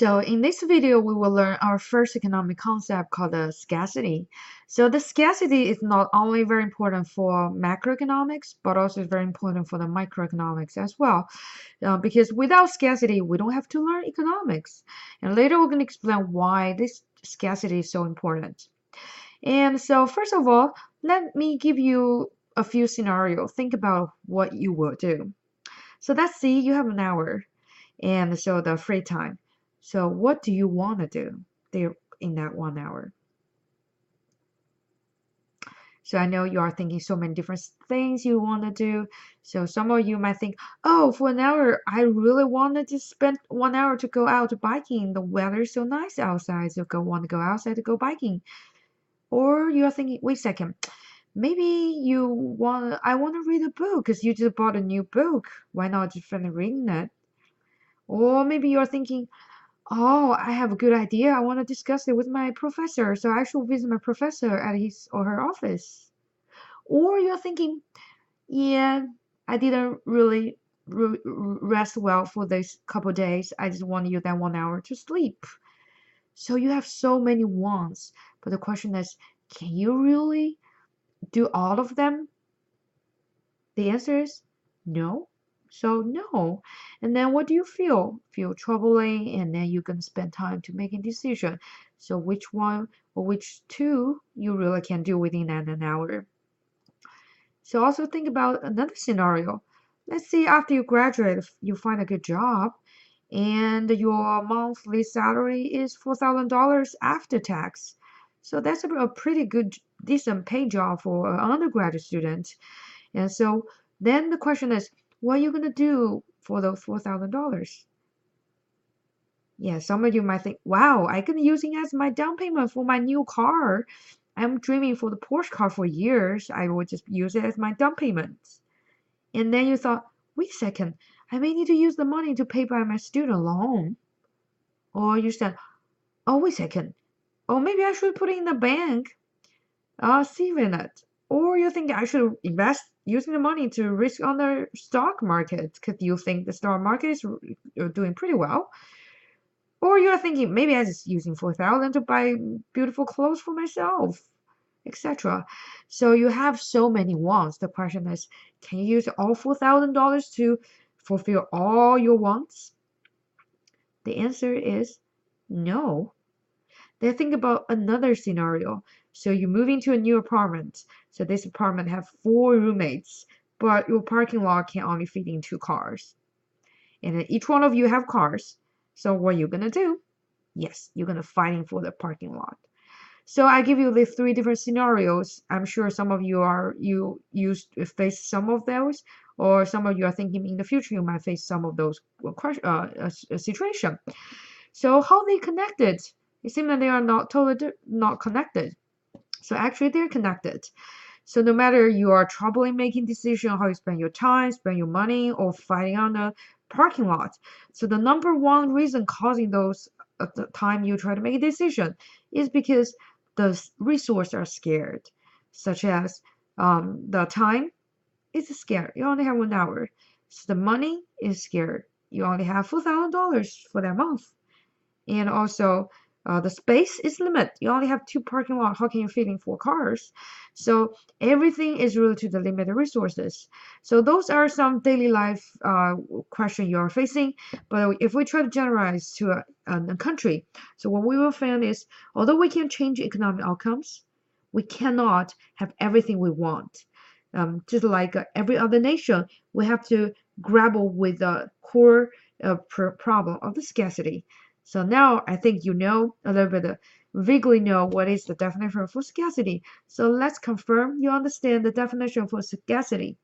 So in this video, we will learn our first economic concept called the scarcity. So the scarcity is not only very important for macroeconomics, but also is very important for the microeconomics as well. Because without scarcity, we don't have to learn economics. And later we're going to explain why this scarcity is so important. And so first of all, let me give you a few scenarios. Think about what you will do. So let's see, you have an hour and so the free time. So what do you want to do there in that 1 hour? So I know you are thinking so many different things you want to do. So some of you might think, oh, for an hour, I really wanted to spend 1 hour to go out biking. The weather is so nice outside, so want to go outside to go biking. Or you're thinking, wait a second, maybe I want to read a book because you just bought a new book. Why not just finish reading it? Or maybe you're thinking, oh, I have a good idea. I want to discuss it with my professor. So I should visit my professor at his or her office. Or you're thinking, yeah, I didn't really rest well for this couple days. I just want to use that 1 hour to sleep. So you have so many wants. But the question is, can you really do all of them? The answer is no. So no. And then what do you feel? Feel troubling, and then you can spend time to make a decision. So which one or which two you really can do within an hour. So also think about another scenario. Let's say after you graduate, you find a good job and your monthly salary is $4,000 after tax. So that's a pretty good, decent pay job for an undergraduate student. And so then the question is, what are you going to do for those $4,000? Yeah, some of you might think, wow, I can use it as my down payment for my new car. I'm dreaming for the Porsche car for years. I will just use it as my down payment. And then you thought, wait a second, I may need to use the money to pay back my student loan. Or you said, oh, wait a second. Or maybe I should put it in the bank, saving it. Or you think I should invest using the money to risk on the stock market because you think the stock market is doing pretty well. Or you're thinking maybe I just using 4,000 to buy beautiful clothes for myself, etc. So you have so many wants. The question is, can you use all $4,000 to fulfill all your wants? The answer is no. Then think about another scenario. So you move into a new apartment. So this apartment have 4 roommates, but your parking lot can only fit in 2 cars. And then each one of you have cars. So what are you gonna do? Yes, you're gonna fighting for the parking lot. So I give you the 3 different scenarios. I'm sure some of you face some of those, or some of you are thinking in the future you might face some of those situation. So how they connected? It seems that they are not totally not connected. So actually they're connected. So no matter you are troubling making decision how you spend your time, spend your money, or fighting on a parking lot. So the number one reason causing those at the time you try to make a decision is because the resources are scared, such as the time is scared. You only have 1 hour. So the money is scared. You only have $4,000 for that month. And also the space is limited. You only have 2 parking lots. How can you fit in 4 cars? So everything is related to the limited resources. So those are some daily life questions you are facing. But if we try to generalize to a country, so what we will find is, although we can change economic outcomes, we cannot have everything we want. Just like every other nation, we have to grapple with the core problem of the scarcity. So now I think you know a little bit, vaguely know what is the definition for scarcity. So let's confirm you understand the definition for scarcity.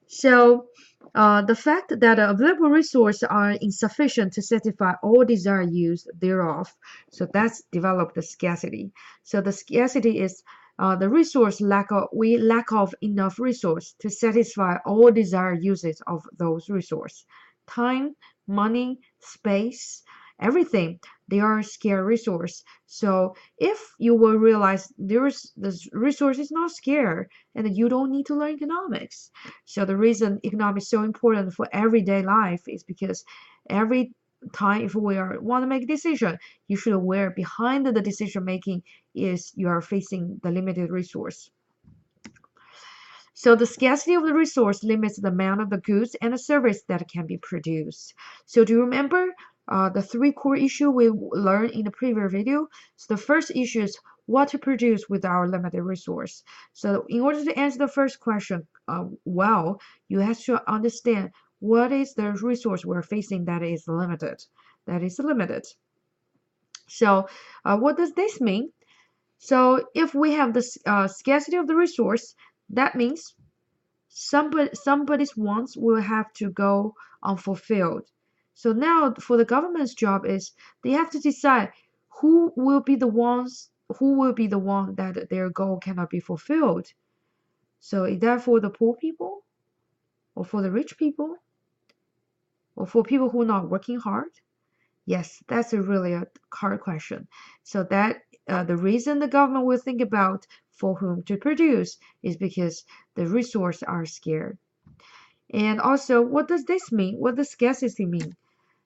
So the fact that available resources are insufficient to satisfy all desired use thereof. So that's developed the scarcity. So the scarcity is the resource we lack of enough resource to satisfy all desired uses of those resources. Time, money, space, everything, they are a scarce resource. So if you will realize this resource is not scarce, and you don't need to learn economics. So the reason economics is so important for everyday life is because every time if we want to make a decision, you should aware behind the decision making is you are facing the limited resource. So the scarcity of the resource limits the amount of the goods and the service that can be produced. So do you remember the three core issues we learned in the previous video? So the first issue is what to produce with our limited resource. So in order to answer the first question well, you have to understand what is the resource we're facing that is limited. That is limited. So what does this mean? So if we have the scarcity of the resource, that means somebody's wants will have to go unfulfilled. So now for the government's job is they have to decide who will be the one that their goal cannot be fulfilled. So is that for the poor people, or for the rich people, or for people who are not working hard? Yes, that's really a hard question. So that the reason the government will think about for whom to produce is because the resources are scarce. And also, what does this mean? What does scarcity mean?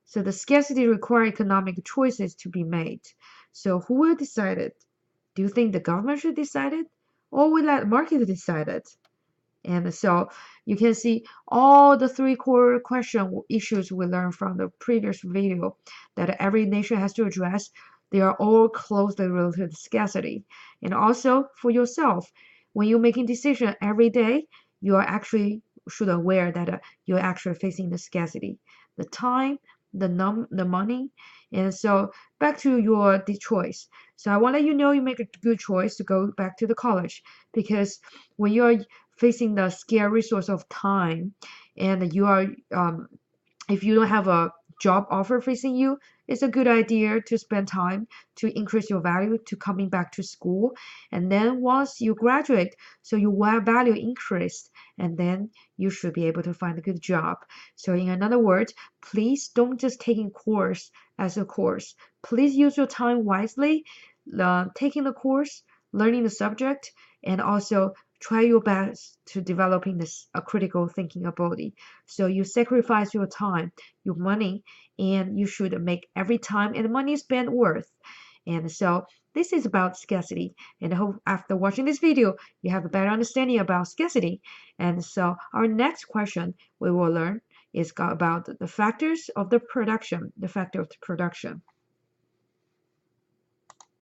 So the scarcity requires economic choices to be made. So who will decide it? Do you think the government should decide it? Or will let market decide it? And so you can see all the three core question issues we learned from the previous video that every nation has to address. They are all closely related to scarcity. And also for yourself, when you're making decision every day, you are actually should aware that you're actually facing the scarcity, the time, the money. And so back to your choice. So I want to let you know you make a good choice to go back to the college, because when you're facing the scarce resource of time, and you are if you don't have a job offer facing you, it's a good idea to spend time to increase your value to coming back to school. And then once you graduate, so your value increased, and then you should be able to find a good job. So in another words, please don't just taking course as a course. Please use your time wisely, taking the course, learning the subject, and also try your best to developing this a critical thinking ability. So you sacrifice your time, your money, and you should make every time and money spent worth. And so this is about scarcity. And I hope after watching this video, you have a better understanding about scarcity. And so our next question we will learn is about the factors of the production, the factor of the production.